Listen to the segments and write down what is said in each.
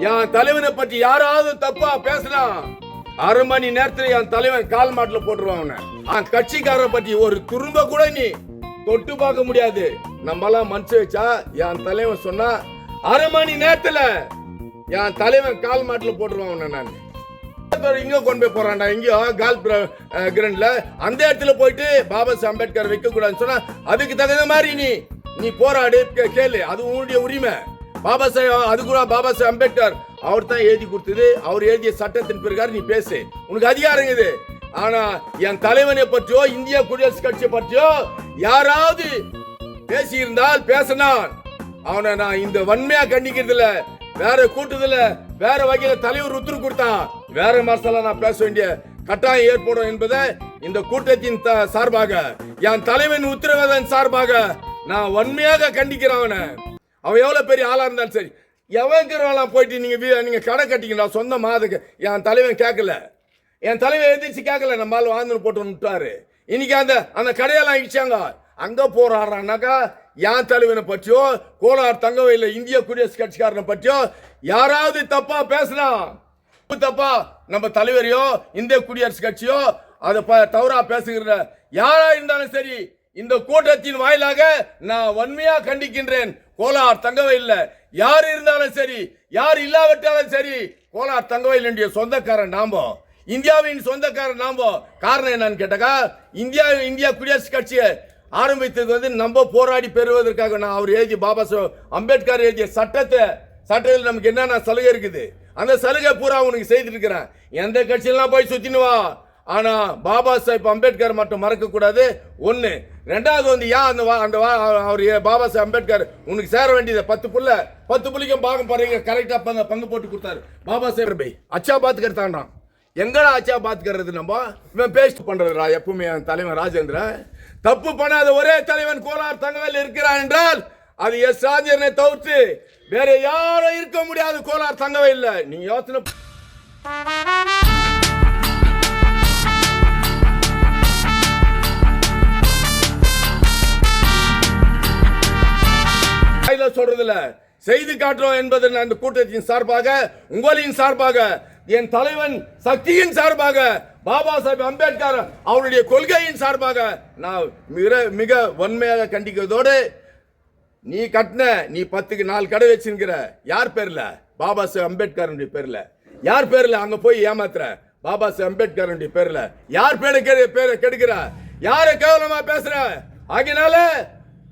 என் தலைவனை பற்றி யாராவது தப்பா பேசினா அரை மணி நேரத்துல என் தலைவன் கால் மாட்டுல போட்டுருவான். கட்சிக்காரரை பற்றி ஒரு துரும்ப கூட நீ தொட்டு பார்க்க முடியாது. நம்மளாம் மனசு வச்சா என் தலைவன் சொன்னா அரை மணி நேரத்துல என் தலைவன் கால் மாட்டுல போட்டுருவான். நான் இங்க கொண்டு போய் போறான்டா, இங்கயோ கால் கிரவுண்ட்ல அந்த இடத்துல போயிட்டு பாபா சாஹேப் அம்பேத்கர் வைக்க கூடாதுன்னு சொன்னா அதுக்கு தகுந்த மாதிரி நீ போராடு, கேளு, அது உன்னுடைய உரிமை. பாபா சாஹேப் அது கூட பாபா சாஹேப் அம்பேத்கர் அவர் தான் எழுதி கொடுத்தது, அவர் எழுதிய சட்டத்தின் பிரகாரம் நீ பேசு, உனக்கு அதிகாரம் இது. ஆனா என் தலைவனை பற்றியோ இந்திய குடியரசு கட்சியை பற்றியோ யாராவது பேசி இருந்தால் பேசினான் அவனை நான் இந்த வன்மையா கண்டிக்கிறதுல வேற கூட்டத்துல வேற வகையில தலைவர் உத்தரவு கொடுத்தான் வேற மசாலா நான் பேச வேண்டிய கட்டாயம் ஏற்படும் என்பதை இந்த கூட்டத்தின் சார்பாக என் தலைவன் உத்தரவாதன் சார்பாக நான் வன்மையாக கண்டிக்கிறவன. அவன் எவ்வளவு பெரிய ஆளா இருந்தாலும் சரி, எவங்கிறவெல்லாம் போயிட்டு நீங்க கடை கட்டிங்களா சொந்தமா, அதுக்கு என் தலைவன் கேட்கல, என் தலைவன் எதிர்த்து கேட்கல, நம்மளால வாழ்ந்து போட்டு விட்டாரு. இன்னைக்கு அந்த கடையெல்லாம் இடிச்சாங்க, அங்க போராடுறான்னாக்கா என் தலைவனை பற்றியோ கோலார் தங்கவேல இந்திய குடியரசு கட்சிக்காரனை பற்றியோ யாராவது தப்பா பேசினா, தப்பா நம்ம தலைவரையோ இந்திய குடியரசு கட்சியோ அதை தவறா பேசுகிற யாரா இருந்தாலும் சரி இந்த கூட்டத்தின் வாயிலாக நான் வன்மையா கண்டிக்கின்றேன். கோலார் தங்கவேல யார் இருந்தாலும் சரி, யார் இல்லாவிட்டாலும் சரி, கோலார் தங்கவேலுடைய சொந்தக்காரன் நாமோ, இந்தியாவின் சொந்தக்காரன் நாமோ. காரணம் என்னன்னு கேட்டாக்கா, இந்தியா குடியரசு கட்சியை ஆரம்பித்தது நம்ம போராடி பெறுவதற்காக. நான் அவர் எழுதிய பாபா சாஹேப் அம்பேத்கர் எழுதிய சட்டத்தில் நமக்கு என்னென்ன சலுகை இருக்குது, அந்த சலுகை பூரா உனக்கு செய்துட்டு இருக்கிறேன். எந்த கட்சியெல்லாம் போய் சுத்தினுவா, ஆனா பாபா சாஹேப் அம்பேத்கர் மட்டும் மறக்க கூடாது. ஒண்ணு. ரெண்டாவது ஏன் அவர் பாபா சாஹேப் அம்பேத்கர் உனக்கு சேர வேண்டியது 10 புள்ளிக்கும் பாகம் பாருங்க கரெக்டா பங்கு போட்டு கொடுத்தாரு. பாபா சாஹேப் அச்சா பாத்துக்கர் தாண்டான். எங்கடா ஆச்சா பாத்துக்கிறது? நம்ம இவன் பேஸ்ட் பண்றதுடா எப்பவுமே. தலைவன் ராஜேந்திரன் தப்பு பண்ணாத ஒரே தலைவன் கோலார் தங்கவேல் இருக்கிறான் என்றால் அது எஸ் ராஜேந்திரனை தவிர்த்து வேற யாரும் இருக்க முடியாது. கோலார் தங்கவேல் நீங்க யோசனை சொல்றதுல செய்து காட்டுறோம் என்பது அந்த கூட்டத்தின் சார்பாக, உங்களின் சார்பாக, என் தலைவன் சக்தியின் சார்பாக, பாபா சாஹேப் அம்பேத்கர் அவருடைய கொள்கையின் சார்பாக நான் மிக வன்மையாக கண்டிக்கிறதோடு, நீ 10க்கு 4 கடை வச்சிருக்கிற யார் பேர்ல? பாபா சாஹேப் அம்பேத்கர் பேர்ல. யார் பேர்ல அங்க போய் ஏமாத்துற? பாபா சாஹேப் அம்பேத்கர் பேர்ல. யார் பேரை கெடுக்கிற? யார கேவலமா பேசுற? ஆகினால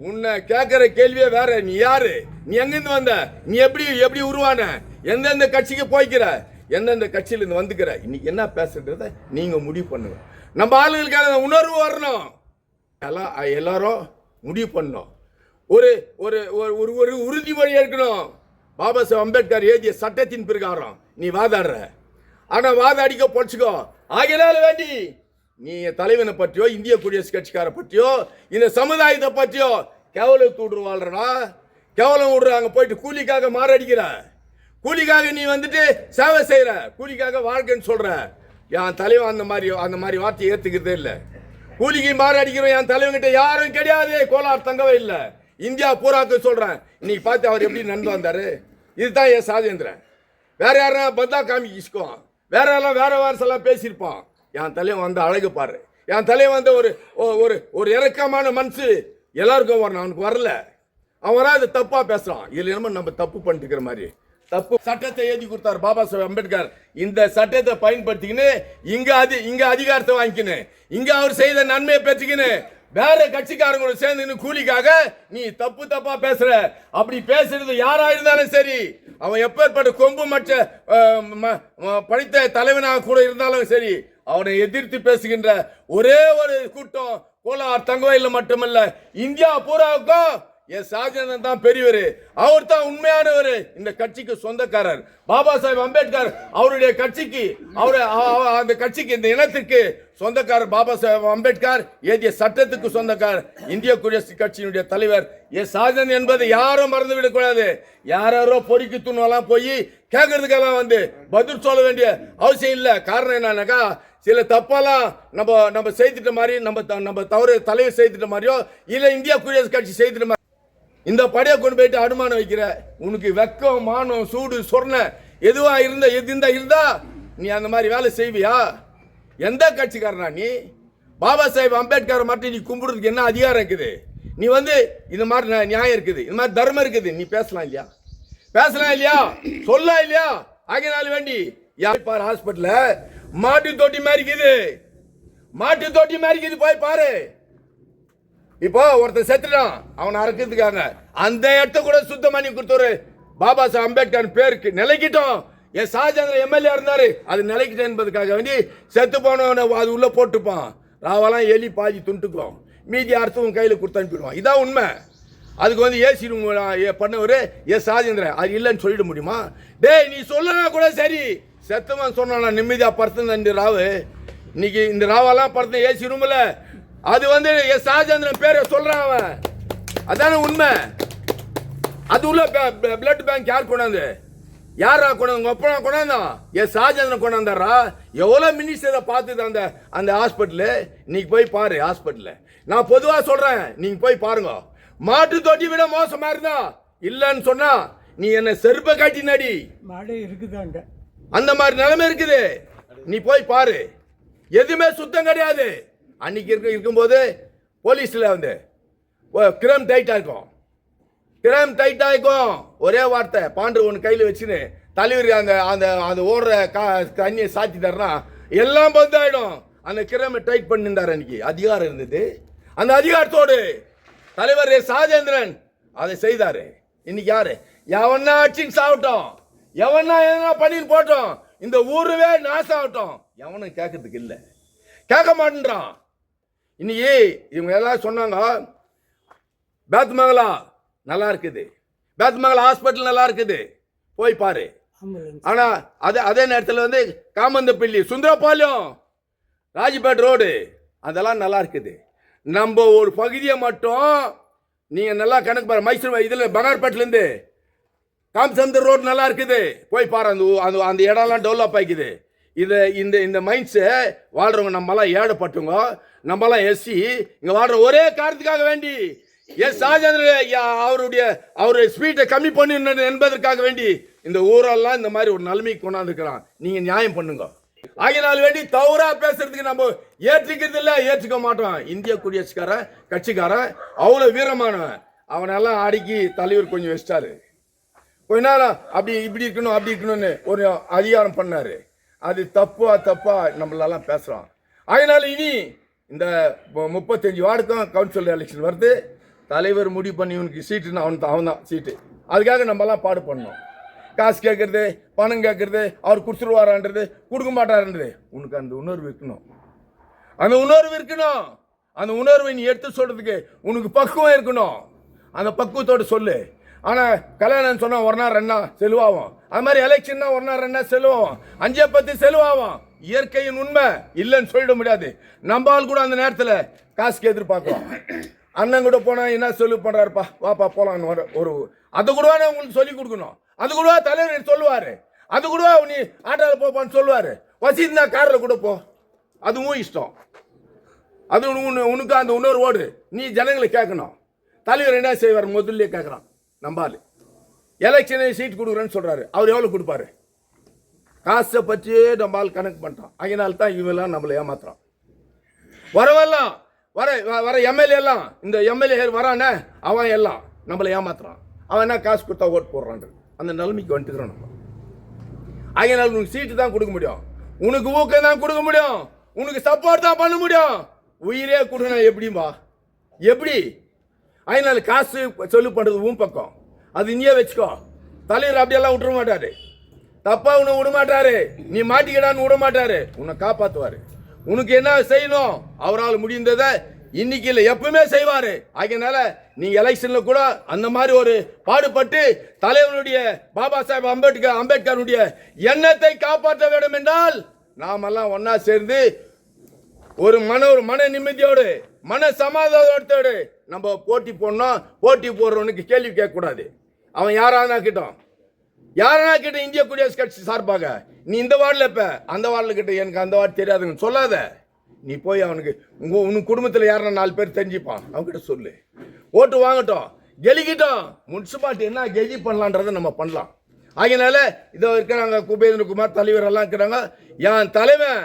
உன்னை கேட்கிற கேள்வியே வேற. நீ யாரு? நீ எங்கிருந்து வந்த? நீ எப்படி உருவான? எந்தெந்த கட்சிக்கு போய்க்கிற? எந்தெந்த கட்சியில இருந்து வந்துக்கிற? இன்னைக்கு என்ன பேசுறத நீங்க முடிவு பண்ணுங்க. நம்ம ஆளுங்களுக்கு உணர்வு வரணும். எல்லாரும் முடிவு பண்ணணும். ஒரு ஒரு உறுதிமொழி இருக்கணும். பாபா சாஹேப் அம்பேத்கர் எழுதிய சட்டத்தின் பிரகாரம் நீ வாதாடுற, ஆனா வாதாடிக்க பொழைச்சுக்கோ. ஆகினால வேண்டி நீ தலைவனை பற்றியோ இந்திய குடியரசு கட்சிக்கார பற்றியோ இந்த சமுதாயத்தை பற்றியோ கேவலத்து விடுவாள்றா. கேவலம் விடுறாங்க. போயிட்டு கூலிக்காக மாரடிக்கிற, கூலிக்காக நீ சேவை செய்யற, கூலிக்காக வாழ்க்கைன்னு சொல்ற. என் தலைவன் அந்த மாதிரி வார்த்தையை ஏத்துக்கிறதே இல்லை. கூலிக்கு மாரடிக்கிறோம் என் தலைவன்கிட்ட யாரும் கிடையாது. கோலார் தங்கவே இல்லை. இந்தியா பூராக்கு சொல்றேன். இன்னைக்கு பார்த்து அவர் எப்படி நடந்து வந்தாரு. இதுதான் என் ராஜேந்திரன். வேற யாரா பந்தா காமிக்குவோம், வேற யாரெல்லாம் வேற எல்லாம் பேசியிருப்பான். என் தலைவன் அழகு பாரு. என் தலைவன் ஒரு இறக்கமான மனசு எல்லாருக்கும் வரணும். அவனுக்கு வரல, அவன் வராது தப்பா பேசுறான். இதுல என்னமோ நம்ம தப்பு பண்ணிட்டு மாதிரி தப்பு சட்டத்தை எழுதி கொடுத்தாரு பாபா சாஹேப் அம்பேத்கர். இந்த சட்டத்தை பயன்படுத்திக்கின்னு இங்க அதிகாரத்தை வாங்கிக்கின்னு இங்க அவர் செய்த நன்மையை பெற்றுக்கின்னு வேற கட்சிக்காரங்களோட சேர்ந்து கூலிக்காக நீ தப்பா பேசுற. அப்படி பேசுறது யாரா இருந்தாலும் சரி, அவன் எப்பேற்பட்ட கொம்பு மற்ற படித்த தலைவனாக கூட இருந்தாலும் சரி, அவனை எதிர்த்து பேசுகின்ற ஒரே ஒரு கூட்டம் கோலார் தங்கவேல் மட்டுமல்ல, இந்தியா பூராவுக்கும் எஸ் ராஜேந்திரன் தான் பெரியவர். அவர் தான் உண்மையானவர். இந்த கட்சிக்கு சொந்தக்காரர் பாபா சாஹேப் அம்பேத்கர். அவருடைய கட்சிக்கு அந்த கட்சிக்கு இந்த இனத்திற்கு சொந்தக்காரர் பாபா சாஹேப் அம்பேத்கர். எழுதிய சட்டத்துக்கு சொந்தக்காரர் இந்திய குடியரசு கட்சியினுடைய தலைவர் எஸ் ராஜேந்திரன் என்பதை யாரும் மறந்துவிடக் கூடாது. யாரோ பொறிக்கு துணுவெல்லாம் போய் கேட்கறதுக்கெல்லாம் பதில் சொல்ல வேண்டிய அவசியம் இல்லை. காரணம் என்னன்னாக்கா, சில தப்பெல்லாம் நம்ம செய்துட்ட மாதிரி, நம்ம தவறு தலைவர் செய்துட்ட மாதிரியோ இல்ல இந்தியா குடியரசு கட்சி செய்துட்ட மாதிரி இந்த படையை கொண்டு போயிட்டு அனுமானம் வைக்கிற. உனக்கு வெக்கம், மானம், சூடு, சொர்ண எதுவா இருந்தா நீ அந்த மாதிரி வேலை செய்வியா? எந்த கட்சிக்காரனா நீ? பாபா சாஹேப் அம்பேத்கர் மட்டும் நீ கும்பிடுறதுக்கு என்ன அதிகாரம் இருக்குது? நீ இந்த மாதிரி நியாயம் இருக்குது, இந்த மாதிரி தர்மம் இருக்குது, நீ பேசலாம் இல்லையா? சொல்லலாம் இல்லையா? ஆகினால வேண்டி பாரு, ஹாஸ்பிட்டல்ல மாட்டு தொட்டி மாதிரி இருக்குது, போய் பாரு. இப்போ ஒருத்தர் செத்துட்டான், அவனை அறக்கிறதுக்காக அந்த இடத்த கூட சுத்தம் பண்ணி கொடுத்தவரு பாபா சாஹேப் அம்பேத்கர் பேருக்கு நிலைக்கிட்டோம். என் ஷாஜகான் எம்எல்ஏ இருந்தாரு, அது நிலைக்கிட்டேன் என்பதுக்காக வேண்டி செத்து போனவனை அது உள்ள போட்டுப்பான். ராவெல்லாம் எலி பாதி துண்டுக்கும், மீதி அர்த்தம் கையில் கொடுத்து அனுப்பிடுவான். இதான் உண்மை. அதுக்கு ஏசி பண்ணவர் எஸ் ராஜேந்திரன் அது இல்லைன்னு சொல்லிட முடியுமா? டேய், நீ சொல்லனா கூட சரி, செத்தவன் சொன்னான் நிம்மதியா படுத்து ராவு. இன்னைக்கு இந்த ராவெல்லாம் படுத்த ஏசி ரூம்ல அது எஸ் ராஜேந்திரன் பேரை சொல்றான் அவன். அதான உண்மை. அது உள்ள பிளட் பேங்க் யார் கொண்டாந்து? யாரா கொண்டாந்து? ஒப்பனா கொண்டாந்தான் எஸ் ராஜேந்திரன் கொண்டாந்தாரா? எவ்வளவு மினிஸ்டரை பார்த்துது அந்த ஹாஸ்பிட்டலு. இன்னைக்கு போய் பாரு ஹாஸ்பிட்டல். நான் பொதுவா சொல்றேன், நீங்க போய் பாருங்க. மாட்டு தொட்டி விட மோசமா இருந்தா இல்லன்னு சொன்னா நீ என்ன செருப்ப காட்டி நடி. மாடே இருக்குதாங்க, அந்த மாதிரி நிலைமை இருக்குது. நீ போய் பாரு, எதுவுமே சுத்தம் கிடையாது. அன்னைக்கு இருக்கும்போது போலீஸ்ல கிரைம் டைட்டா இருக்கும், ஒரே வார்த்தை பாண்டு ஒன்று கையில் வச்சுன்னு தலைவர் அந்த ஓடுற தண்ணியை சாத்தி தர்றா எல்லாம் பந்து ஆயிடும். அந்த கிரைமை டைட் பண்ணிருந்தார். அன்னைக்கு அதிகாரம் இருந்தது. அந்த அதிகாரத்தோடு தலைவர் ராஜேந்திரன் அதை செய்தாரு. இன்னைக்கு யாரு? எவனா ஆட்சின்னு சாப்பிட்டோம், எவனா எதனா பண்ணின்னு போட்டோம், இந்த ஊருவே நாசம் ஆகட்டும், எவனும் கேட்கறதுக்கு இல்லை, கேட்க மாட்டேன்றான். இன்னைக்கு இவங்க எல்லாம் சொன்னாங்க பேத்மங்கலா நல்லா இருக்குது, பேத்மங்கலா ஹாஸ்பிட்டல் நல்லா இருக்குது, போய் பாரு. ஆனா அதே நேரத்தில் காமந்தப்பள்ளி, சுந்தரபாளையம், ராஜபேட் ரோடு அதெல்லாம் நல்லா இருக்குது. நம்ம ஒரு பகுதியை மட்டும் நீங்க நல்லா கணக்கு பாரு. மைசூர் இதுல பனார்பேட்ல இருந்து காமசந்தர் ரோடு நல்லா இருக்குது, போய் பாரு. அந்த இடம்லாம் டெவலப் ஆகிக்குது. இந்த மைண்ட்ஸ் வாழ்றவங்க நம்மலாம் ஏழப்பட்டுங்க, நம்மலாம் எஸ்சி இங்க வாழ்ற ஒரே காரணத்துக்காக வேண்டி எஸ் ராஜேந்திரன் அவருடைய ஸ்பீட்டை கம்மி பண்ணி என்பதற்காக வேண்டி இந்த ஊரெல்லாம் இந்த மாதிரி ஒரு நிலைமைக்கு கொண்டாந்துருக்கிறான். நீங்க நியாயம் பண்ணுங்க. ஆகினால் வேண்டி தவறா பேசுறதுக்கு நம்ம ஏற்றுக்கிறது இல்லை, ஏற்றுக்க மாட்டோம். இந்திய குடியரசுக்காரன் கட்சிக்காரன் அவ்வளவு வீரமானவன். அவனெல்லாம் அடக்கி தலைவர் கொஞ்சம் வச்சிட்டாரு. கொஞ்ச நேரம் இப்படி இருக்கணும்னு ஒரு அதிகாரம் பண்ணாரு. அது தப்பா நம்மளெல்லாம் பேசுறோம். அதனால இனி இந்த 35 வார்டுக்கும் கவுன்சில் எலெக்ஷன் வருது. தலைவர் முடிவு பண்ணி இவனுக்கு சீட்டுன்னு அவன் தான் சீட்டு. அதுக்காக நம்மலாம் பாடு பண்ணோம். காசு கேட்கறது, பணம் கேட்கறது, அவர் கொடுத்துருவாரான்றது, கொடுக்க மாட்டாருன்றது. உனக்கு அந்த உணர்வு இருக்கணும், அந்த உணர்வை நீ எடுத்து சொல்றதுக்கு உனக்கு பக்குவம் இருக்கணும். அந்த பக்குவத்தோடு சொல்லு. ஆனா கல்யாணம் சொன்னா ஒரு நாள் 2 நாள் செலவாகும். அது மாதிரி எலெக்ஷன்னா ஒரு நாள் 2 நாள் செலவாகும், 5-10 செலவாகும். இயற்கையின் உண்மை இல்லைன்னு சொல்லிட முடியாது. நம்மால் கூட அந்த நேரத்தில் காசுக்கு எதிர்பார்க்கலாம். அண்ணன் கூட போனா என்ன செலவு பண்றாருப்பா, வாப்பா போலாம், ஒரு அது கூட உங்களுக்கு சொல்லி கொடுக்கணும். அது கூட தலைவர் சொல்லுவாரு, அது கூட நீ ஆட்டோவில் போப்பான்னு சொல்லுவாரு. வசதினா காரில் கூட போ, அதுவும் இஷ்டம். அது உனக்கு அந்த உணர்வோடு நீ ஜனங்களை கேட்கணும். தலைவர் என்ன செய்வார் முதல்ல கேட்கறான். நம்பாலு எலெக்ஷனை சீட் கொடுக்குறேன்னு சொல்றாரு. அவர் எவ்வளவு கொடுப்பாரு? காசை பற்றியே நம்பால் கணக்கு பண்ணிட்டான். அதனால்தான் இவெல்லாம் நம்மளை ஏமாத்துறான். வர எம்எல்ஏ எல்லாம், இந்த எம்எல்ஏ வரானே அவன் எல்லாம் நம்மளை ஏமாத்துறான். அவன் என்ன காசு கொடுத்தா ஓட்டு போடுறான். அந்த நிலைமைக்கு வந்துட்டுக்கிறோம் நம்ம. அதனால உனக்கு சீட்டு தான் கொடுக்க முடியும், உனக்கு ஊக்கம் தான் கொடுக்க முடியும், உனக்கு சப்போர்ட் தான் பண்ண முடியும். உயிரே கொடுக்கணும் எப்படிம்பா? எப்படி? அதனால காசு சொல்லு பண்றது உன் பக்கம், அது நீயே வச்சுக்கோ. தலைவர் அப்படியெல்லாம் விட்டுற மாட்டாரு, தப்பா உன்னை விட மாட்டாரு, நீ மாட்டிக்கிடான்னு விட மாட்டாரு, உன்னை காப்பாத்துவாரு. உனக்கு என்ன செய்யணும் அவரால் முடிந்ததை இன்னைக்கு இல்லை எப்பவுமே செய்வாரு. அதனால நீங்க எலெக்ஷன்ல கூட அந்த மாதிரி ஒரு பாடுபட்டு தலைவனுடைய பாபா சாஹேப் அம்பேத்கருடைய எண்ணத்தை காப்பாற்ற வேண்டும் என்றால் நாமெல்லாம் ஒன்னா சேர்ந்து ஒரு மன நிம்மதியோடு மன சமாதானத்தோடு நம்ம போட்டி போடணும். போட்டி போடுறவனுக்கு கேள்வி கேட்க கூடாது. அவன் யாரானா கிட்டோம் இந்திய குடியரசு கட்சி சார்பாக நீ இந்த வார்டில் இப்ப அந்த வார்டில் கிட்ட எனக்கு அந்த வார்டு தெரியாதுன்னு சொல்லாத. நீ போய் அவனுக்கு உன் குடும்பத்தில் யாரா 4 பேர் தெரிஞ்சுப்பான், அவன்கிட்ட சொல்லு. ஓட்டு வாங்கட்டும். கெலிக்கிட்டோம். முனிசிபாலிட்டி என்ன கெலி பண்ணலான்றதை நம்ம பண்ணலாம். அதனால இதோ இருக்கிறாங்க குபேந்திரகுமார் தலைவர் எல்லாம் இருக்கிறாங்க. என் தலைவன்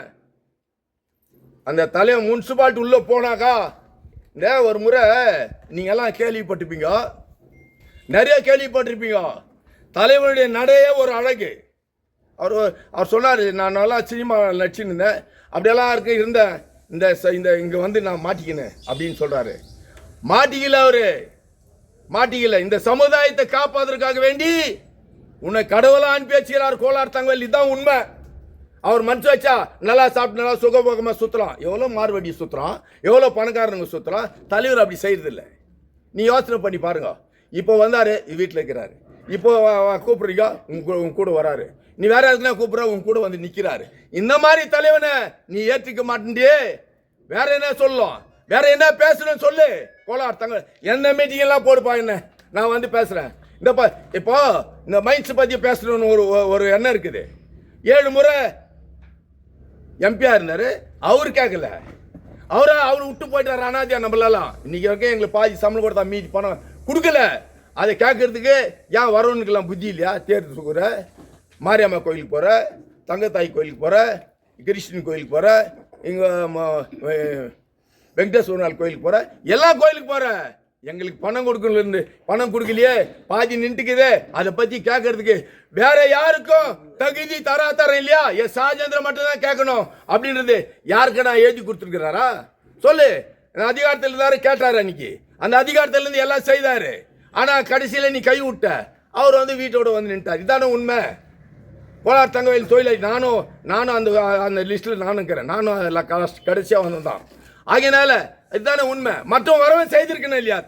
அந்த தலைவன் முனிசிபாலிட்டி உள்ள போனாக்கா இந்த ஒரு முறை நீங்க எல்லாம் கேள்விப்பட்டிருப்பீங்க, நிறைய கேள்விப்பட்டிருப்பீங்க. தலைவனுடைய நடையே ஒரு அழகு. அவர் சொன்னார், நான் நல்லா சினிமா நடிச்சுன்னு இருந்தேன், அப்படியெல்லாம் இருந்தேன், இந்த இங்கே வந்து நான் மாட்டிக்கினேன் அப்படின்னு சொல்கிறாரு. மாட்டிக்கல, அவரு மாட்டிக்கல. இந்த சமுதாயத்தை காப்பாதற்காக வேண்டி உன்னை கடவுளா அனுப்பி வச்சுக்கிறார் கோலார் தங்கவேல். இதுதான் உண்மை. அவர் மனசு வச்சா நல்லா சாப்பிட்டு நல்லா சுகபோகமாக சுற்றலாம். எவ்வளோ மார்வடி சுற்றுறான், எவ்வளோ பணக்காரனுங்க சுற்றலாம். தலைவர் அப்படி செய்யறதில்லை. நீ யோசனை பண்ணி பாருங்க. இப்போ வந்தார், வீட்டில் இருக்கிறாரு. இப்போ கூப்பிடுறீங்க, உங்க கூட வராரு. நீ வேற எதுனா கூப்பிட்ற, உங்க கூட வந்து நிற்கிறாரு. இந்த மாதிரி தலைவனை நீ ஏற்றிக்க மாட்டேன்டியே. வேற என்ன சொல்லலாம், வேற என்ன பேசணும்னு சொல்லு. கோலார் தங்க எந்த மீட்டிங் எல்லாம் போடுப்பா, என்ன நான் வந்து பேசுறேன். இப்போ இந்த மைன்ஸ் பத்தி பேசணும்னு ஒரு எண்ணம் இருக்குது. 7 முறை எம்பியா இருந்தாரு, அவரு கேட்கல. அவரு விட்டு போயிட்டாரு அனாதியா. நம்மளாலாம் இன்னைக்கு வரைக்கும் எங்களுக்கு பாதி சம்பளம் கொடுத்தா மீதி பணம் கொடுக்கல. அதை கேட்கறதுக்கு ஏன் வரவனுக்கெல்லாம் புத்தி இல்லையா? தேர்தல் சுக்குற, மாரியம்மா கோயிலுக்கு போற, தங்கத்தாய் கோயிலுக்கு போற, கிருஷ்ணன் கோயிலுக்கு போற, இங்க வெங்கடேஸ்வரநாள் கோயிலுக்கு போற, எல்லா கோயிலுக்கு போற. எங்களுக்கு பணம் கொடுக்கல, பணம் கொடுக்கலையே, பாதி நின்றுக்குதே. அதை பத்தி கேட்கறதுக்கு வேற யாருக்கும் தகுதி தரம் இல்லையா? எஸ் ராஜேந்திரன் மட்டும் தான் கேட்கணும் அப்படின்றது யாருக்கு நான் எழுதி கொடுத்துருக்கிறாரா? சொல்லு. அதிகாரத்தில் இருந்தாரு, கேட்டாரு அன்னைக்கு. அந்த அதிகாரத்துல இருந்து எல்லாம் செய்தாரு. ஆனா கடைசியில நீ கை விட்ட. அவர் வந்து வீட்டோட வந்து நின்ட்டார். இதான உண்மை. கோலார் தங்கவேல் தொழிலை நானும் அந்த லிஸ்ட்ல நானும் இருக்கிறேன். நானும் கடைசியா வந்ததான். ஆகையினால இதுதானே உண்மை. மற்றவங்க வரவன் செய்திருக்கணும் இல்லையா?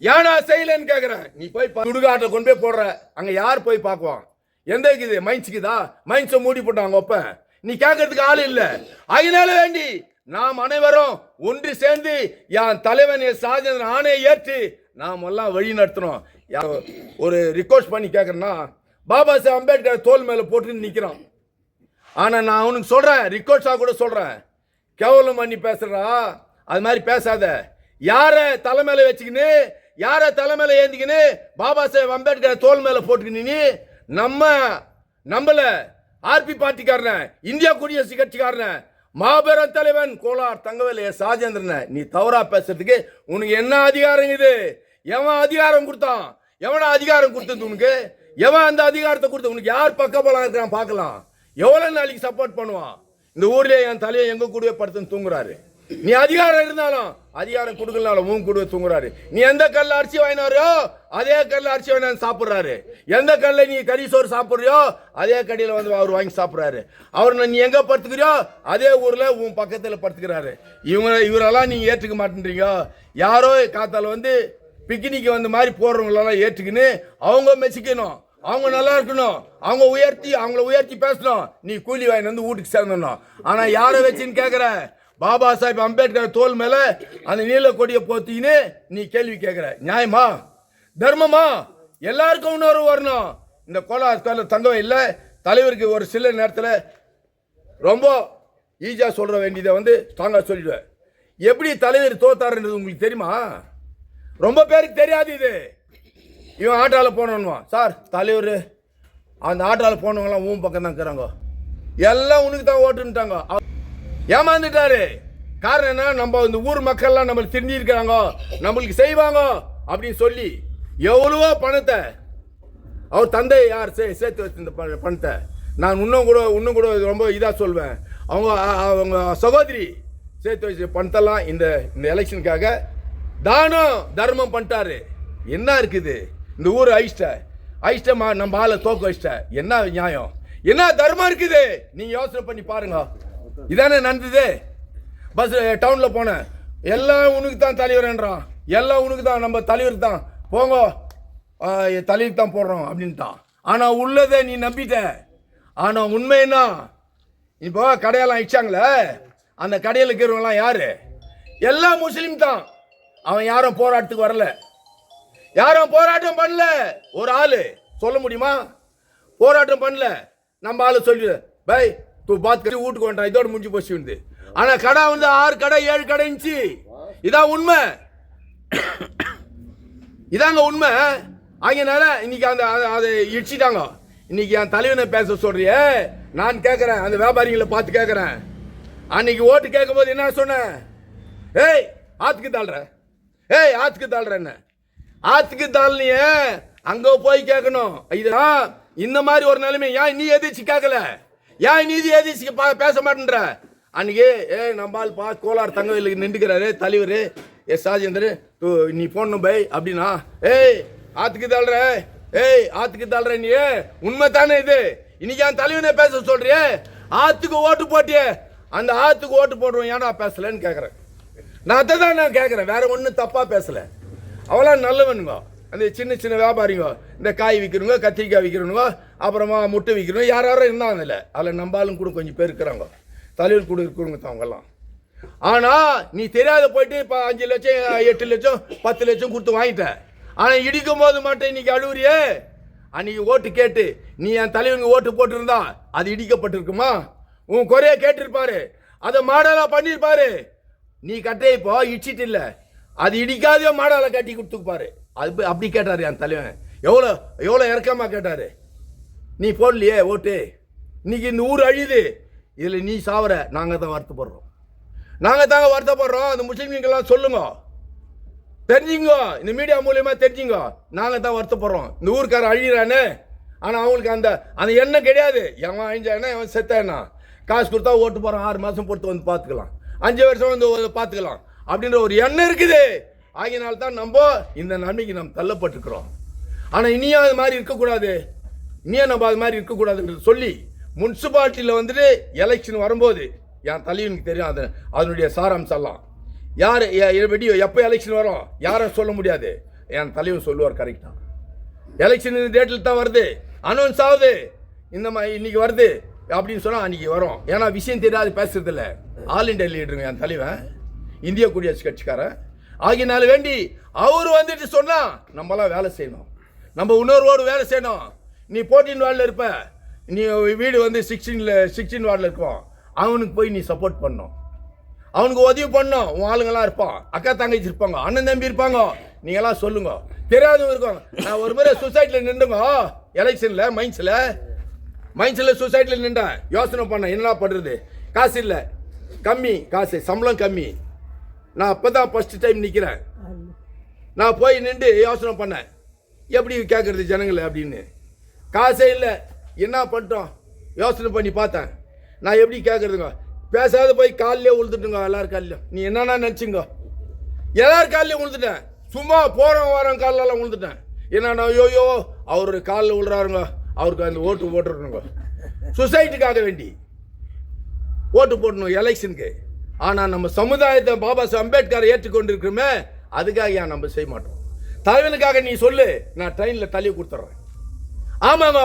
ஏன்னா செய்யலன்னு கேட்கிறேன். நீ போய் சுடுகாட்டை கொண்டு போய் போடுற, அங்க யார் போய் பார்க்குவான்? எந்த இருக்குது மைன்ஸுக்குதா? மைன்ஸை மூடி போட்டாங்க. ஒப்ப நீ கேட்கறதுக்கு ஆள் இல்லை. அதனால வேண்டி நாம் அனைவரும் ஒன்று சேர்ந்து என் தலைவன் எஸ் ராஜேந்திரன் ஆணையை ஏற்று நாம் எல்லாம் வழி நடத்தணும். ஒரு ரிக்வஸ்ட் பண்ணி கேட்கறேன்னா, பாபா சாஹேப் அம்பேத்கர் தோல் மேல போட்டு நிற்கிறான். ஆனா நான் அவனுக்கு சொல்றேன், ரிக்வஸ்டா கூட சொல்றேன், கேவலம் பண்ணி பேசுறா, அது மாதிரி பேசாத. யார தலைமையில வச்சுக்கின்னு, யார தலைமையில ஏந்திக்கின்னு பாபா சாஹேப் அம்பேத்கர் தோல் மேல போட்டுக்கின்னு நம்மள ஆர்பி பார்ட்டிக்காரன, இந்தியா குடியரசு கட்சிக்காரன, மாபெரும் தலைவன் கோலார் தங்கவேல் எஸ் ராஜேந்திரன் நீ தவறா பேசுறதுக்கு உனக்கு என்ன அதிகாரம்? இது எவன் அதிகாரம் கொடுத்தான்? எவனா அதிகாரம் கொடுத்தது உனக்கு? எவன் அந்த அதிகாரத்தை கொடுத்த? உனக்கு யார் பக்கபலம் இருக்கிறான் பார்க்கலாம். எவ்வளவு நாளைக்கு சப்போர்ட் பண்ணுவான்? இந்த ஊர்லயே என் தலையை எங்க கூடவே படுத்துன்னு தூங்குறாரு. நீ அதிகாரம் இருந்தாலும் அதிகாரம் கொடுக்கலனாலும் உன் கூட தூங்குறாரு. நீ எந்த கல்ல அரிசி வாங்கினாரோ அதே கல்ல அரிசி வாங்கி சாப்பிடுறாரு. எந்த கல்ல நீ கறி சோறு சாப்பிடுறியோ அதே கடையில வந்து அவர் வாங்கி சாப்பிடுறாரு. அவர் நீ எங்க படுத்துக்கிறியோ அதே ஊர்ல உன் பக்கத்துல படுத்துக்கிறாரு. இவரெல்லாம் நீங்க ஏற்றுக்க மாட்டேன்றீங்க. யாரோ காத்தால வந்து பிக்னிக் வந்து மாதிரி போடுறவங்களெல்லாம் ஏற்றுக்கின்னு அவங்க மெச்சிக்கணும், அவங்க நல்லா இருக்கணும், அவங்கள உயர்த்தி பேசணும். நீ கூலி வாங்கி வந்து வீட்டுக்கு சேர்ந்துடணும். ஆனா யாரை வச்சுன்னு கேட்குற? பாபா சாஹேப் அம்பேத்கர் தோல் மேல அந்த நீல கொடியை போத்தின்னு நீ கேள்வி கேட்குற. நியாயமா? தர்மமா? எல்லாருக்கும் உணர்வு வரணும். இந்த கோலார் தங்கவேல் தலைவருக்கு ஒரு சில நேரத்தில் ரொம்ப ஈஸியாக சொல்ற வேண்டியதை வந்து தாங்க சொல்லிடுவேன். எப்படி தலைவர் தோத்தாருன்றது உங்களுக்கு தெரியுமா? ரொம்ப பேருக்கு தெரியாது. இது இவன் ஆட்டோவில் போனவனுவான். சார் தலைவர் அந்த ஆட்டோவில் போனவங்களாம் ஊன் பக்கம் தான் இருக்கிறாங்க, எல்லாம் உனக்கு தான் ஓட்டுன்ட்டாங்க. ஏமாந்துட்டாரு. காரணம் என்ன? நம்ம இந்த ஊர் மக்கள்லாம் நம்மளுக்கு திரும்பி இருக்கிறாங்க, நம்மளுக்கு செய்வாங்க அப்படின்னு சொல்லி எவ்வளவோ பணத்தை அவர் தந்தை யார் சேர்த்து வச்சிருந்த பணத்தை நான் இன்னும் கூட ரொம்ப இதாக சொல்வேன். அவங்க சகோதரி சேர்த்து வச்ச பணத்தெல்லாம் இந்த எலெக்ஷனுக்காக தானம் தர்மம் பண்ணிட்டாரு. என்ன இருக்குது? இந்த ஊர் ஐஷ்ட நம்ம ஆளை தோக்க வச்சிட்ட. என்ன நியாயம், என்ன தர்மம் இருக்குது? நீங்க யோசனை பண்ணி பாருங்க. இதானே நடந்தது. பஸ் டவுன்ல போன எல்லாம் உனக்கு தான் தலைவர்ன்றான், எல்லாம் உனக்கு தான், நம்ம தலைவர் தான், போங்க தலைவர் தான் போடுறோம் அப்படின்ட்டான். ஆனா உள்ளதை நீ நம்பிட்ட. ஆனா உண்மை என்ன? இப்போ கடையெல்லாம் இச்சாங்களே, அந்த கடையில் இருக்கிறவங்களாம் யாரு? எல்லாம் முஸ்லீம் தான். அவன் யாரும் போராட்டத்துக்கு வரல, யாரும் போராட்டம் பண்ணல. ஒரு ஆளு சொல்ல முடியுமா? போராட்டம் பண்ணல. நம்ம ஆளு சொல்லி பை தூ பாத் கட்டி வீட்டுக்கு வந்துட்டான், இதோட முடிஞ்சு போச்சு வந்து. ஆனா கடை வந்து 6 கடை 7 கடை இருந்துச்சு. இதான் உண்மை. இதாங்க உண்மை. ஆகியனால இன்னைக்கு அதை இடிச்சிட்டாங்க. இன்னைக்கு என் தலைவனை பேச சொல்றிய, நான் கேட்கறேன், அந்த வியாபாரிகளை பார்த்து கேட்கறேன். அன்னைக்கு ஓட்டு கேட்கும் போது என்ன சொன்னேன்? ஏய் ஆத்துக்கு தாழ்ற என்ன ஆத்துக்கு தாழ்னிய அங்க போய் கேட்கணும். இதுதான் இந்த மாதிரி ஒரு நிலைமை. ஏன் நீ எதிர்த்து கேட்கல? ஏன் நீதி எதிர்த்து பேச மாட்டேன்ற? அன்னைக்கு நம்பால் கோலார் தங்கவேலுக்கு நின்றுக்கிறாரு தலைவர் ராஜேந்திரன், நீ போடணும் பை அப்படின்னா, ஆத்துக்கு தாழ்ற நீ உண்மை தானே இது? இன்னைக்கு என் தலைவனை பேச சொல்றியே, ஆத்துக்கு ஓட்டு போட்டியே, அந்த ஆத்துக்கு ஓட்டு போடுறோம் ஏன்னா பேசலன்னு கேட்கறேன். நான் அதை தான் நான் கேட்கறேன், வேற ஒன்றும் தப்பா பேசல. அவளாம் நல்லவனுங்க. அந்த சின்ன சின்ன வியாபாரிங்க, இந்த காய் விற்கிறவங்க, கத்திரிக்காய் விற்கிறவங்க, அப்புறமா முட்டை விற்கிறவங்க, யாரும் இருந்தாங்க அதில் நம்பாலும் கூட கொஞ்சம் பேர் இருக்கிறாங்க. தலைவர் கூட இருக்கிறவங்க தான் அவங்கெல்லாம். ஆனால் நீ தெரியாத போயிட்டு இப்போ 5 லட்சம் 8 லட்சம் 10 லட்சம் கொடுத்து வாங்கிட்டேன். ஆனால் இடிக்கும் போது மட்டும் இன்னைக்கு அழுவுறியே. அன்னைக்கு ஓட்டு கேட்டு நீ என் தலைவனுக்கு ஓட்டு போட்டிருந்தா அது இடிக்கப்பட்டிருக்குமா? உன் குறைய கேட்டிருப்பாரு, அதை மாடலா பண்ணிருப்பாரு. நீ கட்டே இப்போ இடிச்சிட்டு இல்லை, அது இடிக்காதே மாடலை கட்டி கொடுத்துப்பாரு. அது அப்படி கேட்டாரு என் தலைவன். எவ்வளோ இறக்கமா கேட்டாரு. நீ போடலையே ஓட்டு. இன்னைக்கு இந்த ஊர் அழியுது. இதில் நீ சாவற, நாங்கள் தான் வருத்தப்படுறோம். அந்த முஸ்லீம்கெல்லாம் சொல்லுங்க, தெரிஞ்சுங்க, இந்த மீடியா மூலியமா தெரிஞ்சுங்க. நாங்கள் தான் வருத்தப்படுறோம். இந்த ஊருக்காரன் அழிகிறானே, ஆனால் அவங்களுக்கு அந்த எண்ணம் கிடையாது. எவன் அழிஞ்சானா எவன் செத்தானா, காசு கொடுத்தா ஓட்டு போகிறான், 6 மாதம் பொறுத்து வந்து பார்த்துக்கலாம், 5 வருஷம் வந்து பார்த்துக்கலாம் அப்படின்ற ஒரு எண்ணம் இருக்குது. ஆகியனால்தான் நம்ம இந்த நன்மைக்கு நாம் தள்ளப்பட்டிருக்கிறோம். ஆனால் இனியும் அது மாதிரி இருக்கக்கூடாது, இனியும் நம்ம அது மாதிரி இருக்கக்கூடாதுன்றது சொல்லி முனிசிபாலிட்டியில் வந்துட்டு எலெக்ஷன் வரும்போது என் தலைவனுக்கு தெரியும் அதனுடைய சாராம்சம்லாம். யார் எப்போ எலெக்ஷன் வரும் யாரும் சொல்ல முடியாது. என் தலைவன் சொல்லுவார் கரெக்டாக. எலெக்ஷன் டேட்டில் தான் வருது, அனௌன்ஸ் ஆகுது, இந்த மாதிரி இன்னைக்கு வருது அப்படின்னு சொன்னால் அன்றைக்கி வரும். ஏன்னா விஷயம் தெரியாது, பேசுறது இல்லை. ஆல் இண்டியா லீடருங்க என் தலைவன், இந்திய குடியரசு கட்சிக்காரன். ஆகியனால வேண்டி அவர் வந்துட்டு சொன்னால் நம்மளாம் வேலை செய்யணும், நம்ம இன்னொருவோடு வேலை செய்யணும். நீ 14 வார்டில் இருப்ப, நீ வீடு வந்து 16 வார்டில் இருக்கும், அவனுக்கு போய் நீ சப்போர்ட் பண்ணணும், அவனுக்கு உதவி பண்ணணும். உன் ஆளுங்கெல்லாம் இருப்பான், அக்கா தங்கச்சி இருப்பாங்க, அண்ணன் தம்பி இருப்பாங்க. நீங்களாம் சொல்லுங்க, தெரியாதவங்க இருக்கும். நான் ஒரு முறை சொசைட்டியில் நின்றுங்க, எலெக்ஷனில் மைன்ஸில் சொசைட்டியில் நின்றேன். யோசனை பண்ணேன், என்ன பண்ணுறது, காசு இல்லை, கம்மி காசு, சம்பளம் கம்மி. நான் அப்போ தான் ஃபஸ்ட்டு டைம் நிற்கிறேன். நான் போய் நின்று யோசனை பண்ணேன், எப்படி கேட்குறது ஜனங்களை அப்படின்னு. காசே இல்லை, என்ன பண்ணிட்டோம் யோசனை பண்ணி பார்த்தேன். நான் எப்படி கேட்குறதுங்க, பேசாத போய் காலிலே உழுதுட்டுங்க, எல்லாரும் காலிலையும். நீ என்னன்னா நினச்சிங்க, எல்லாரும் காலிலையும் உழுதுட்டேன். சும்மா போகிறோம் வரோம் காலெல்லாம் உழுதுட்டேன். என்னன்னா ஐயோ அவரு காலில் விழுறாருங்க, அவருக்கு அந்த ஓட்டு போட்டுருணுங்க. சொசைட்டிக்காக வேண்டி ஓட்டு போடணும் எலெக்ஷனுக்கு. ஆனால் நம்ம சமுதாயத்தை பாபா சாஹேப் அம்பேத்கரை ஏற்றுக்கொண்டிருக்கிறோமே, அதுக்காக ஏன் நம்ம செய்ய மாட்டோம்? தலைவனுக்காக நீ சொல்லு, நான் ட்ரெயினில் தள்ளி கொடுத்துட்றேன். ஆமாங்க,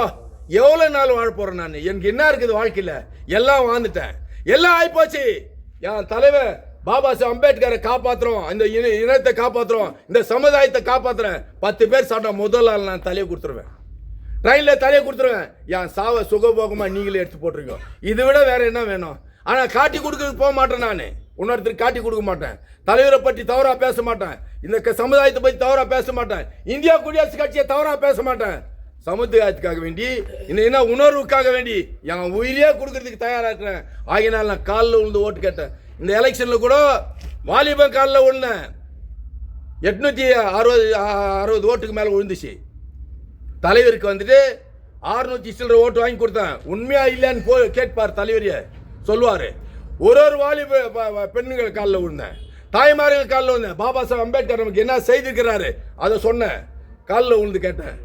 எவ்வளோ நாள் வாழ போகிறேன் நான்? எனக்கு என்ன இருக்குது வாழ்க்கையில்? எல்லாம் வாழ்ந்துட்டேன், எல்லாம் ஆயிப்போச்சு. என் தலைவர் பாபா சாஹேப் அம்பேத்கரை காப்பாற்றுறோம், இந்த இனத்தை காப்பாற்றுறோம், இந்த சமுதாயத்தை காப்பாற்றுறேன். 10 பேர் சாப்பிட்டா முதல் ஆள் நான் தலையை கொடுத்துருவேன், ட்ரெயினில் தலையை கொடுத்துருவேன். என் சாவை சுகபோகமாக நீங்களே எடுத்து போட்டுருங்க. இதை விட வேற என்ன வேணும்? ஆனால் காட்டி கொடுக்க போக மாட்டேன், நான் இன்னொருத்தருக்கு காட்டி கொடுக்க மாட்டேன். தலைவரை பற்றி தவறாக பேச மாட்டேன், இந்த சமுதாயத்தை பற்றி தவறாக பேச மாட்டேன், இந்தியா குடியரசு கட்சியை தவறாக பேச மாட்டேன். சமுதாயத்துக்காக வேண்டி, என்ன உணர்வுக்காக வேண்டி என் உயிரியே கொடுக்கறதுக்கு தயாராக இருக்கிறேன். ஆகினால் நான் காலில் விழுந்து ஓட்டு கேட்டேன். இந்த எலெக்ஷனில் கூட வாலிபன் காலில் விழுந்தேன். 860 ஓட்டுக்கு மேலே விழுந்துச்சு. தலைவருக்கு வந்துட்டு 600 சில்லற ஓட்டு வாங்கி கொடுத்தேன். உண்மையா இல்லைன்னு கேட்பார் தலைவரையே, சொல்லுவார். ஒரு வாலிப பெண்ணுகள் காலில் விழுந்தேன், தாய்மார்கள் காலில் விழுந்தேன். பாபா சாஹேப் அம்பேத்கர் நமக்கு என்ன செய்திருக்கிறாரு அதை சொன்னேன், காலில் விழுந்து கேட்டேன்.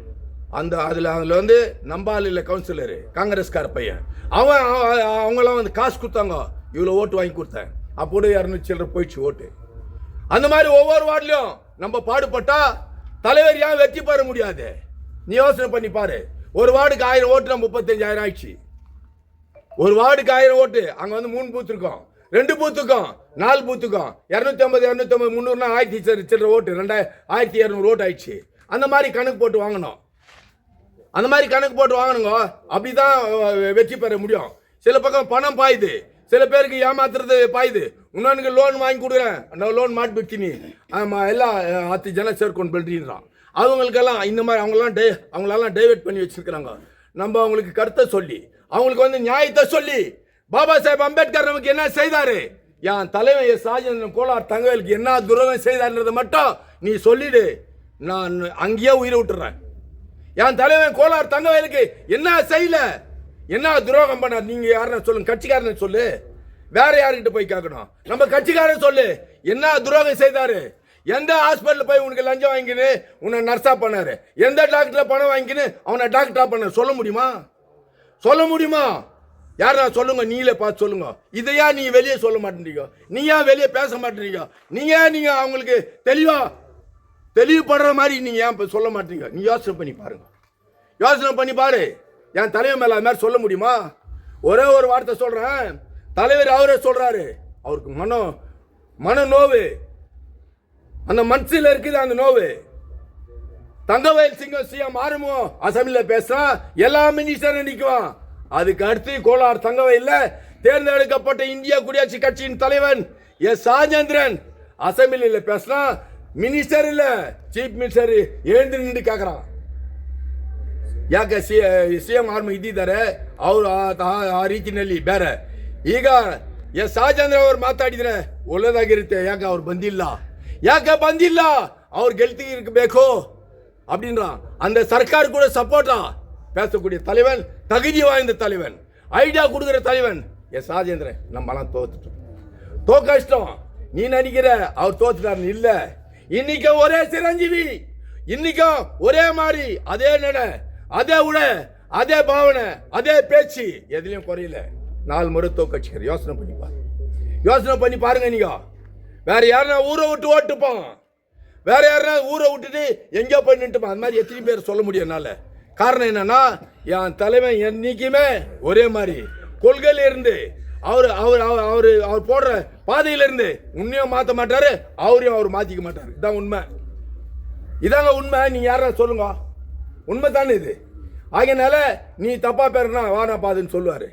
அதில் வந்து நம்பாலில் கவுன்சிலரு, காங்கிரஸ்கார பையன், அவங்களாம் வந்து காசு கொடுத்தாங்க, இவ்வளோ ஓட்டு வாங்கி கொடுத்தேன். அப்போது 200 சில்லற போயிடுச்சு ஓட்டு. அந்த மாதிரி ஒவ்வொரு வார்டிலையும் நம்ம பாடுபட்டா தலைவர் ஏன் வெற்றி பெற முடியாது? நீ யோசனை பண்ணி பாரு. ஒரு வார்டுக்கு 1000 ஓட்டு, 35,000 ஆயிடுச்சு. ஒரு வார்டுக்கு 1000 ஓட்டு, அங்கே வந்து 3 பூத்து இருக்கும், 2 பூத்துக்கும் 4 பூத்துக்கும் 250 300 1000 சில்லற ஓட்டு, 1200 ஓட்டு ஆயிடுச்சு. அந்த மாதிரி கணக்கு போட்டு வாங்கணும், வாங்கணுங்க. அப்படிதான் வெற்றி பெற முடியும். சில பக்கம் பணம் பாயுது, சில பேருக்கு ஏமாத்துறது பாயுது. இன்னொன்று லோன் வாங்கி கொடுக்குறேன், லோன் மாட்டிಬಿಡ್ತೀನಿ, எல்லாம் 10 ಜನ ಸೇರ್ಕೊಂಡು ಬೆಳ್ರಿன்றான். அவங்களுக்கெல்லாம் இந்த மாதிரி அவங்களெல்லாம் டைவெர்ட் பண்ணி வச்சிருக்கிறாங்க. நம்ம அவங்களுக்கு கருத்தை சொல்லி அவங்களுக்கு வந்து நியாயத்தை சொல்லி பாபா சாஹேப் அம்பேத்கர் நமக்கு என்ன செய்தாரு, என் தலைவன் எஸ் ராஜேந்திரன் கோலார் தங்கவேலுக்கு என்ன துரோகம் செய்தார்ன்றதை மட்டும் நீ சொல்லிடு, நான் அங்கேயே உயிரை விட்டுறேன். என் தலைவன் கோலார் தங்கவேலுக்கு என்ன செய்யல, என்ன துரோகம் பண்ண, நீங்க யாருன்னு சொல்லுங்க, கட்சிக்காரன் சொல்லு, வேற யாருக்கிட்ட போய் கேட்கணும், நம்ம கட்சிக்காரன் சொல்லு, என்ன துரோகம் செய்தாரு, எந்த ஹாஸ்பிட்டல் போய் உனக்கு லஞ்சம் வாங்கின்னு உன்னை நர்ஸா பண்ணாரு, எந்த டாக்டர்ல பணம் வாங்கின்னு அவனை டாக்டரா பண்ண சொல்ல முடியுமா, சொல்ல முடியுமா? யாரா சொல்லுங்க, நீங்களே பார்த்து சொல்லுங்க. இதையா நீங்க வெளியே சொல்ல மாட்டேன்றீங்க, நீங்க வெளியே பேச மாட்டேறீங்க, நீங்க அவங்களுக்கு தெளிவுபடுற மாதிரி நீங்க ஏன் சொல்ல மாட்டீங்க? நீ யோசனை பண்ணி பாருங்க, யோசனை பண்ணி பாரு. என் தலைவர் மேல அது மாதிரி சொல்ல முடியுமா? ஒரே ஒரு வார்த்தை சொல்றேன், தலைவர் அவரே சொல்றாரு, அவருக்கு மன நோவு, அந்த மனசில் இருக்குது அந்த நோவு. தங்கவேல் சிங்கம் சிஎம் ஆரம்போ அசம்பிளியில் பேசுறா, எல்லா மினிஸ்டரும் நிற்குவான். அதுக்கு அடுத்து கோலார் தங்கவேல்ல தேர்ந்தெடுக்கப்பட்ட இந்திய குடியரசு கட்சியின் தலைவன் எஸ் ராஜேந்திரன் அசம்பிளியில் பேசினா, மினிஸ்டர் இல்ல ಚೀಫ್ ಮಿನಿಸ್ಟರ್ எழுந்து நின்று கேட்கறான், ಯಾಕೆ ಸಿಎಂ ಆರ್ಮ್ ಇದ್ದಿದ್ದಾರೆ ಅವರು ಆ ರೀತಿಯಲ್ಲಿ ಬೇರೆ. ಈಗ ಎಸ್ ರಾಜೇಂದ್ರ ಅವರು ಮಾತಾಡಿದ್ರೆ ಒಳ್ಳೆದಾಗಿರುತ್ತೆ, ಯಾಕೆ ಬಂದಿಲ್ಲ ಅವ್ರ ಗೆಲ್ತಿರ್ಬೇಕು அப்படின்றான். அந்த சர்க்கார் கூட சப்போர்ட்டா பேசக்கூடிய தலைவன், தகுதி வாய்ந்த தலைவன், ஐடியா கொடுக்குற தலைவன் எஸ் ராஜேந்திரன். நம்மலாம் தோக்க இஷ்டம், நீ நினைக்கிற அவர் தோத்துட்டாருன்னு இல்ல. இன்னைக்கும் ஒரே சிரஞ்சீவி, இன்னைக்கும் ஒரே மாதிரி, அதே நட, அதே உட, அதே பாவனை, அதே பேச்சு, எதுலையும் குறையில. 4 முறை தோக்கட்சிக்கிற யோசனை பண்ணி பாருங்க. நீங்க வேற யாருன்னா ஊரை விட்டு ஓட்டுப்பான், வேற யாருன்னா ஊரை விட்டுட்டு எங்கேயோ போய் நின்றுப்பான். அது மாதிரி எத்தனை பேர் சொல்ல முடியும் என்னால. காரணம் என்னன்னா, என் தலைவன் என்னைக்குமே ஒரே மாதிரி கொள்கையில இருந்து அவர் போடுற பாதையில இருந்து உன்னையும் மாற்ற மாட்டாரு, அவரையும் அவர் மாத்திக்க மாட்டாரு. இதான் உண்மை, இதாங்க உண்மை. நீங்க யாரா சொல்லுங்க, உண்மை தானே இது. ஆகையினால நீ தப்பா பேருனா வானா பாதுன்னு சொல்லுவாரு.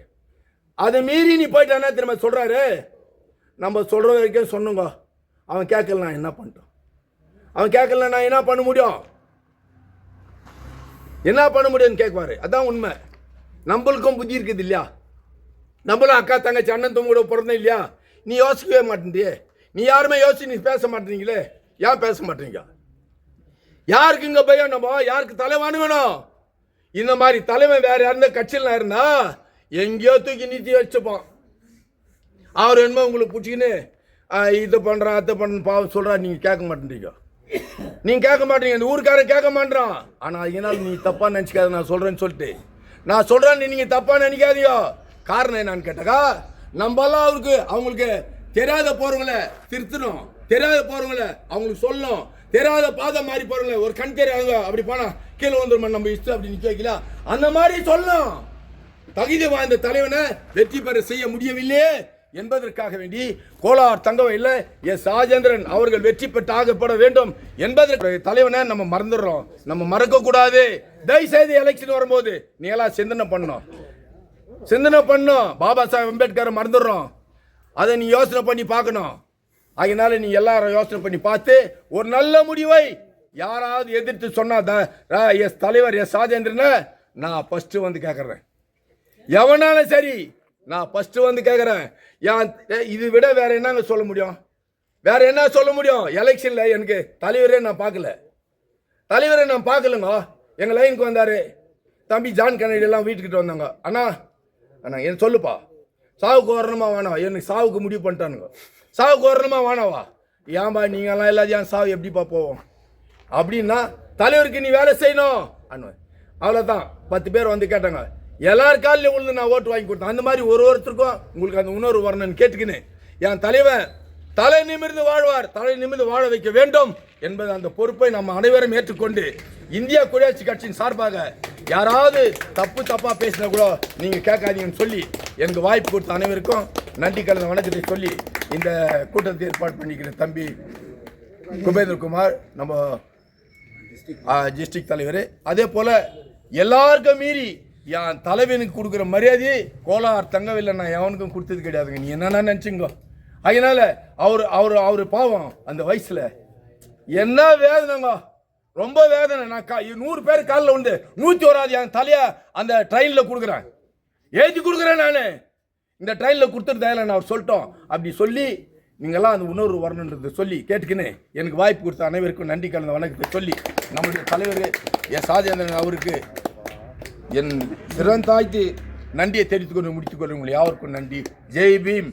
அதை மீறி நீ போயிட்டானா திரும்ப சொல்றாரு, நம்ம சொல்ற வரைக்கும் சொன்னுங்க, அவன் கேட்கல நான் என்ன பண்ணிட்டோம், அவன் கேட்கல நான் என்ன பண்ண முடியும், என்ன பண்ண முடியும்னு கேட்குவாரு. அதான் உண்மை. நம்மளுக்கும் புத்தி இருக்குது இல்லையா, நம்மளும் அக்கா தங்கச்சி அண்ணன் தம்பி கூட பிறந்தேன் இல்லையா. நீ யோசிக்கவே மாட்டேன்டியே, நீ யாருமே யோசிச்சு நீ பேச மாட்டேறீங்களே, ஏன் பேச மாட்டேறீங்க? யாருக்கு இங்க பயம், நம்ம யாருக்கு தலைவானு வேணும்? இந்த மாதிரி தலைவன் வேற யாருந்த கட்சியில் இருந்தா எங்கேயோ தூக்கி நீத்தி வச்சுப்பான். அவர் என்னமோ உங்களுக்கு பிடிச்சிக்கின்னு இதை பண்றான் அதை பண்ண பாவம் சொல்றா, நீங்க கேட்க மாட்டேன்றீங்க, நீங்க கேட்க மாட்டீங்க, இந்த ஊருக்காரன் கேட்க மாட்டான். ஆனா அதனால நீ தப்பா நினைச்சுக்காத, நான் சொல்றேன்னு சொல்லிட்டு நான் சொல்றேன்னு நீங்க தப்பா நினைக்காதீங்க. காரணம் என்னன்னு கேட்டாக்கா, நம்மளாம் அவங்களுக்கு தெரியாத போறவங்களை திருத்தணும், தெரியாத போறவங்களை அவங்களுக்கு சொல்லணும், தெரியாத பாதை மாறி போறவங்களை ஒரு கண் தெரியாத அப்படி போனா கீழே வந்துருமா நம்ம இஷ்டம் அப்படி நிக்க வைக்கலாம், அந்த மாதிரி சொல்லணும். தகுதி வாய்ந்த தலைவனை வெற்றி பெற செய்ய முடியவில்லையே என்பதற்காக வேண்டி கோலார் தங்கவேல்ல எஸ் ராஜேந்திரன் அவர்கள் வெற்றி பெற்றாகப்பட வேண்டும் என்பதற்கு தலைவனை நம்ம மறந்துடுறோம். நம்ம மறக்க கூடாது. தயவு செய்து எலெக்ஷன் வரும்போது நீ எல்லாம் சிந்தனை பண்ணணும். பாபா சாஹேப் அம்பேத்கர் மறந்துடுறோம், அதை நீ யோசனை பண்ணி பார்க்கணும். அதனால நீ எல்லாரும் யோசனை பண்ணி பார்த்து ஒரு நல்ல முடிவை யாராவது எதிர்த்து சொன்னா எஸ் தலைவர் எஸ் ராஜேந்திரனை நான் ஃபர்ஸ்ட் வந்து கேட்கறேன். எவனாலும் சரி நான் ஃபர்ஸ்ட் வந்து கேட்கறேன். இது விட வேற என்னங்க சொல்ல முடியும்? வேற என்ன சொல்ல முடியும்? எலெக்ஷன்ல எனக்கு தலைவரே நான் பார்க்கலங்க. எங்க லைனுக்கு வந்தாரு தம்பி ஜான் கென்னடி எல்லாம் வீட்டுக்கிட்ட வந்தாங்க. அண்ணா என்ன சொல்லுப்பா, சாவுக்கு வரணுமா வேணாவா? எனக்கு சாவுக்கு முடிவு பண்ணிட்டானுங்க. சாவுக்கு வரணுமா வேணாவா? ஏன்பா நீங்கெல்லாம் எல்லாத்தையும் சாவு எப்படிப்பா போவோம் அப்படின்னா, தலைவருக்கு நீ வேலை செய்யணும் அண்ணன். அவ்வளோதான். 10 பேர் வந்து கேட்டாங்க, எல்லார் காலில் விழுந்து நான் ஓட்டு வாங்கி கொடுத்தேன். அந்த மாதிரி ஒருத்தருக்கும் உங்களுக்கு அந்த உணர்வு வரணும்னு கேட்டுக்கின்னு என் தலைவன் தலை நிமிர்ந்து வாழ்வார், தலை நிமிர்ந்து வாழ வைக்க வேண்டும் என்பது அந்த பொறுப்பை நம்ம அனைவரும் ஏற்றுக்கொண்டு இந்திய குடியரசு கட்சியின் சார்பாக யாராவது தப்பா பேசினா கூட நீங்க கேட்காதீங்கன்னு சொல்லி எனக்கு வாய்ப்பு கொடுத்த அனைவருக்கும் நன்றி கலந்த வணக்கத்தை சொல்லி இந்த கூட்டத்தை ஏற்பாடு பண்ணிக்கிற தம்பி குபேந்திரகுமார் நம்ம டிஸ்ட்ரிக்ட் தலைவர், அதே போல எல்லாருக்கும் மீறி என் தலைவனுக்கு கொடுக்குற மரியாதையை கோலார் தங்கவேல்ல நான் எவனுக்கும் கொடுத்தது கிடையாதுங்க. நீ என்னன்னா நினைச்சுங்க. அதனால அவர் பாவம் அந்த வயசுல என்ன வேதனைங்க, ரொம்ப வேதனை. நான் 100 பேர் காலில் உண்டு 101 என் தலையை அந்த ட்ரெயினில் கொடுக்குறேன், ஏற்றி கொடுக்குறேன். நான் இந்த ட்ரெயினில் கொடுத்துட்டு நான் அவர் சொல்லிட்டோம். அப்படி சொல்லி நீங்கள்லாம் அந்த உணர்வு வரணுன்றது சொல்லி கேட்டுக்கின்னு எனக்கு வாய்ப்பு கொடுத்த அனைவருக்கும் நன்றி கலந்த வணக்கத்தை சொல்லி நம்முடைய தலைவர் எஸ் ராஜேந்திரன் அவருக்கு என் சிறந்தாய்த்து நன்றியை தெரிவித்துக் கொண்டு முடித்துக் கொள்ள யாருக்கும் நன்றி. ஜெய் பீம்.